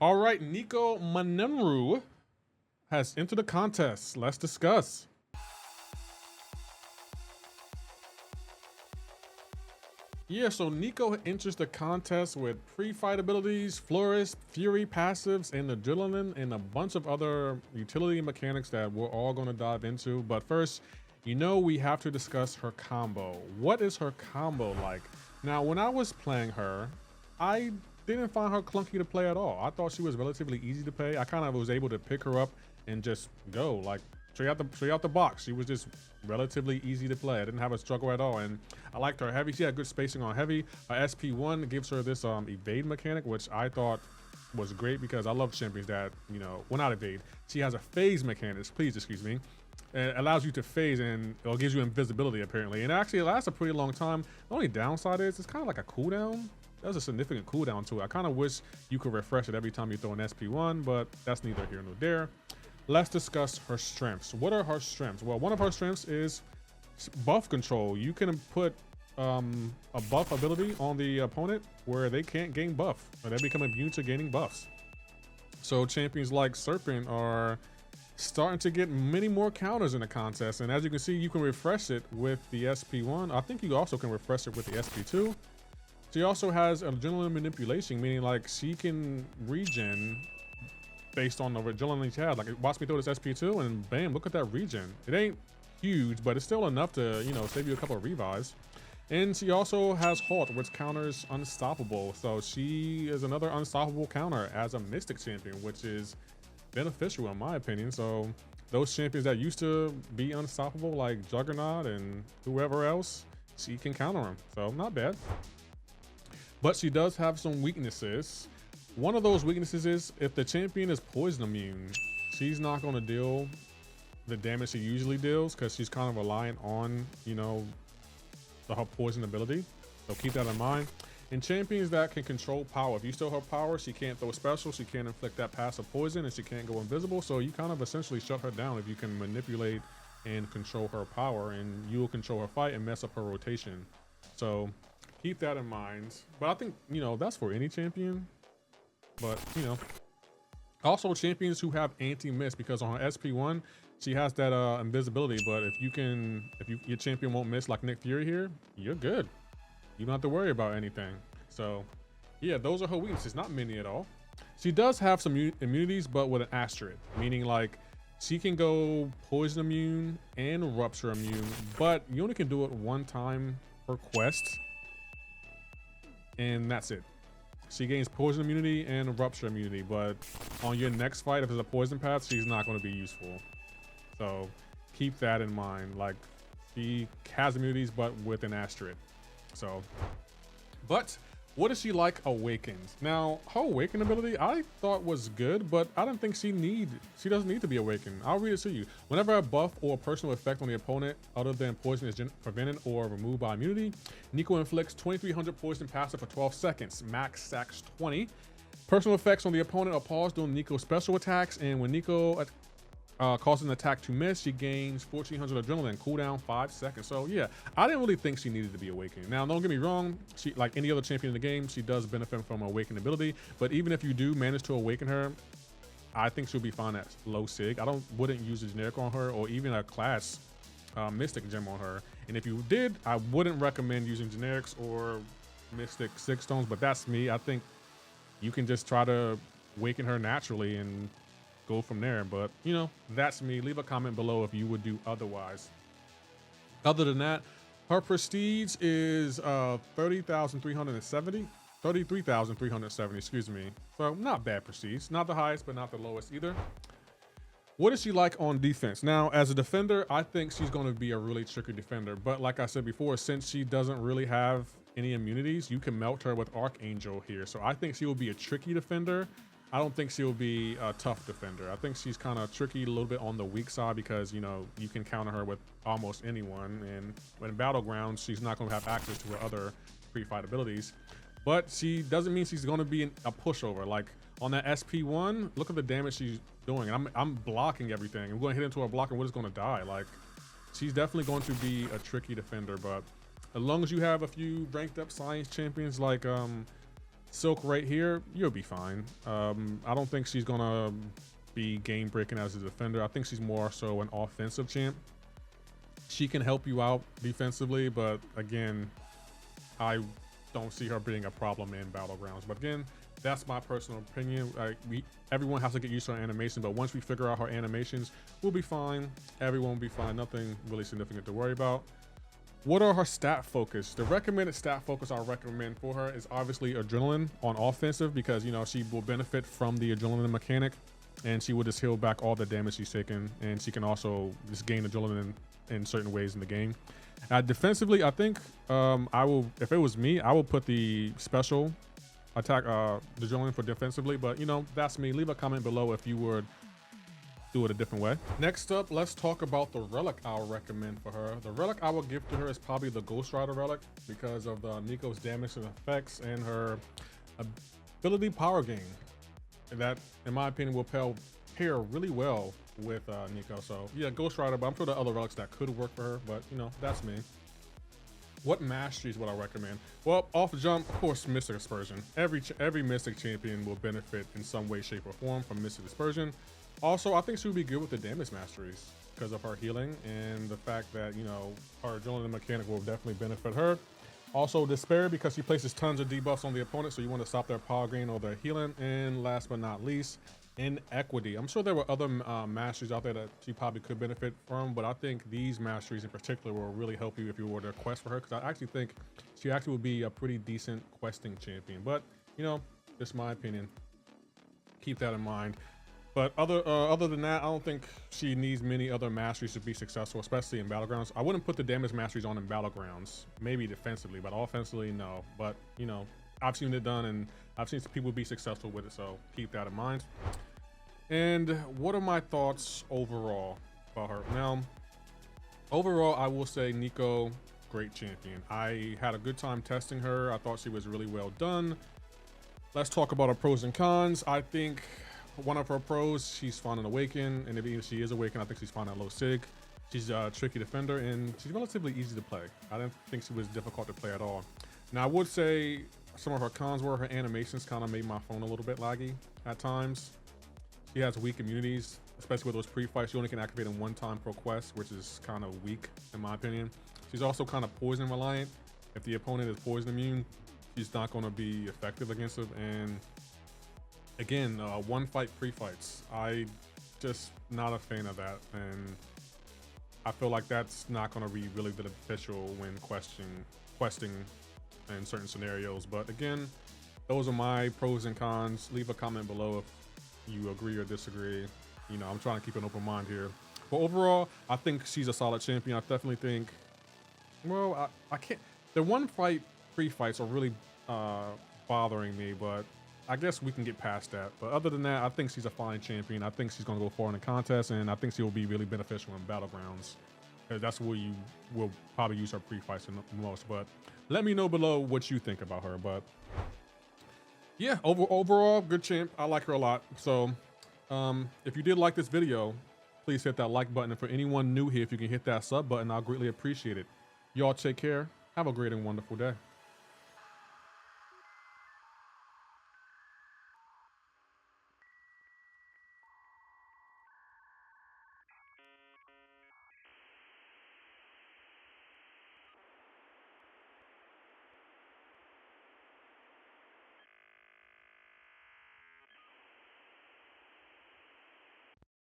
All right, Nico Minoru has entered the contest. Let's discuss. Yeah, so Nico enters the contest with pre-fight abilities, Flourish, Fury passives, and Adrenaline, and a bunch of other utility mechanics that we're all going to dive into. But first, we have to discuss her combo. What is her combo like? Now, when I was playing her, I didn't find her clunky to play at all. I thought she was relatively easy to play. I kind of was able to pick her up and just go like straight out the box. She was just relatively easy to play. I didn't have a struggle at all, and I liked her heavy. She had good spacing on heavy. SP1 gives her this evade mechanic, which I thought was great because I love champions that, well, not evade. She has a phase mechanic, please excuse me. It allows you to phase, and it gives you invisibility apparently, and actually it lasts a pretty long time. The only downside is it's kind of like a cooldown. There's a significant cooldown to it. I kind of wish you could refresh it every time you throw an SP1, but that's neither here nor there. Let's discuss her strengths. What are her strengths? Well, one of her strengths is buff control. You can put a buff ability on the opponent where they can't gain buff, or they become immune to gaining buffs. So champions like Serpent are starting to get many more counters in the contest, and as you can see, you can refresh it with the SP1. I think you also can refresh it with the SP2. She also has adrenaline manipulation, meaning like she can regen based on the adrenaline she had. Like, watch me throw this SP2 and bam, look at that regen. It ain't huge, but it's still enough to, save you a couple of revives. And she also has Halt, which counters Unstoppable. So she is another unstoppable counter as a Mystic champion, which is beneficial in my opinion. So those champions that used to be unstoppable, like Juggernaut and whoever else, she can counter them. So not bad. But she does have some weaknesses. One of those weaknesses is if the champion is poison immune, she's not going to deal the damage she usually deals because she's kind of reliant on, her poison ability. So keep that in mind. And champions that can control power, if you steal her power, she can't throw special, she can't inflict that passive poison, and she can't go invisible. So you kind of essentially shut her down if you can manipulate and control her power, and you will control her fight and mess up her rotation. So keep that in mind. But I think, that's for any champion. But, also champions who have anti-miss, because on her SP1, she has that invisibility. But if your champion won't miss like Nick Fury here, you're good. You don't have to worry about anything. So yeah, those are her weaknesses, not many at all. She does have some immunities, but with an asterisk, meaning like she can go poison immune and rupture immune, but you only can do it one time per quest. And that's it. She gains poison immunity and rupture immunity, but on your next fight, if there's a poison path, she's not going to be useful. So keep that in mind. Like, she has immunities, but with an asterisk. So, but what is she like awakened? Now, her awaken ability I thought was good, but I don't think she doesn't need to be awakened. I'll read it to you. Whenever a buff or personal effect on the opponent other than poison is prevented or removed by immunity, Nico inflicts 2300 poison passive for 12 seconds, max stacks 20. Personal effects on the opponent are paused during Nico's special attacks, and when Nico causes an attack to miss, she gains 1400 adrenaline, cooldown 5 seconds. So yeah, I didn't really think she needed to be awakened. Now, don't get me wrong, she, like any other champion in the game, she does benefit from awakened ability, but even if you do manage to awaken her, I think she'll be fine at low sig. Wouldn't use a generic on her, or even a class mystic gem on her. And if you did, I wouldn't recommend using generics or mystic 6 stones, but that's me. I think you can just try to awaken her naturally and go from there. But that's me. Leave a comment below if you would do otherwise. Other than that, her prestige is 33,370, excuse me. So not bad prestige, not the highest but not the lowest either. What is she like on defense? Now, as a defender, I think she's going to be a really tricky defender, but like I said before, since she doesn't really have any immunities, you can melt her with Archangel here. So I think she will be a tricky defender. I don't think she'll be a tough defender. I think she's kind of tricky, a little bit on the weak side, because you can counter her with almost anyone, and when Battlegrounds, she's not going to have access to her other pre-fight abilities. But she doesn't mean she's going to be a pushover. Like on that SP1, look at the damage she's doing. And I'm blocking everything. I'm going to hit into her block and we're just going to die. Like, she's definitely going to be a tricky defender, but as long as you have a few ranked up science champions like Silk right here, you'll be fine. I don't think she's gonna be game breaking as a defender. I think she's more so an offensive champ. She can help you out defensively, but again, I don't see her being a problem in Battlegrounds. But again, that's my personal opinion. Everyone has to get used to her animation, but once we figure out her animations, we'll be fine. Everyone will be fine. Nothing really significant to worry about. What are her stat focus? The recommended stat focus I recommend for her is obviously Adrenaline on offensive, because, you know, she will benefit from the Adrenaline mechanic, and she will just heal back all the damage she's taken, and she can also just gain Adrenaline in certain ways in the game. Defensively, I think I will, if it was me, I will put the special attack, the Adrenaline for defensively, but you know, that's me. Leave a comment below if you would do it a different way. Next up, let's talk about the relic I'll recommend for her. The relic I will give to her is probably the Ghost Rider relic, because of the Nico's damage and effects and her ability power gain. That, in my opinion, will pair really well with Nico. So yeah, Ghost Rider, but I'm sure there are other relics that could work for her, but you know, that's me. What masteries would I recommend? Well, off jump, of course, Mystic Dispersion. Every Mystic champion will benefit in some way, shape, or form from Mystic Dispersion. Also, I think she would be good with the damage masteries because of her healing and the fact that, you know, her Adrenaline mechanic will definitely benefit her. Also, Despair, because she places tons of debuffs on the opponent, so you want to stop their power gain or their healing. And last but not least, Inequity. I'm sure there were other masteries out there that she probably could benefit from, but I think these masteries in particular will really help you if you were to quest for her, because I actually think she actually would be a pretty decent questing champion. But, you know, just my opinion. Keep that in mind. But other than that, I don't think she needs many other masteries to be successful, especially in Battlegrounds. I wouldn't put the damage masteries on in Battlegrounds, maybe defensively, but offensively, no. But, you know, I've seen it done, and I've seen people be successful with it, so keep that in mind. And what are my thoughts overall about her? Now, overall, I will say Nico, great champion. I had a good time testing her. I thought she was really well done. Let's talk about her pros and cons. I think one of her pros, she's fun in Awaken, and if she is Awaken, I think she's fun at low sig. She's a tricky defender, and she's relatively easy to play. I didn't think she was difficult to play at all. Now, I would say some of her cons were her animations kind of made my phone a little bit laggy at times. She has weak immunities, especially with those pre-fights. You only can activate them one time per quest, which is kind of weak in my opinion. She's also kind of poison reliant. If the opponent is poison immune, she's not going to be effective against it. And again, one fight pre-fights, I just not a fan of that, and I feel like that's not going to be really beneficial when questing in certain scenarios. But again, those are my pros and cons. Leave a comment below if you agree or disagree. You know, I'm trying to keep an open mind here. But overall, I think she's a solid champion. I definitely think, well, I can't, the one fight pre-fights are really bothering me, but I guess we can get past that. But other than that, I think she's a fine champion. I think she's going to go far in the contest, and I think she will be really beneficial in Battlegrounds. That's where you will probably use her pre-fights the most. But let me know below what you think about her. But yeah, overall, good champ. I like her a lot. So if you did like this video, please hit that like button. And for anyone new here, if you can hit that sub button, I'll greatly appreciate it. Y'all take care. Have a great and wonderful day.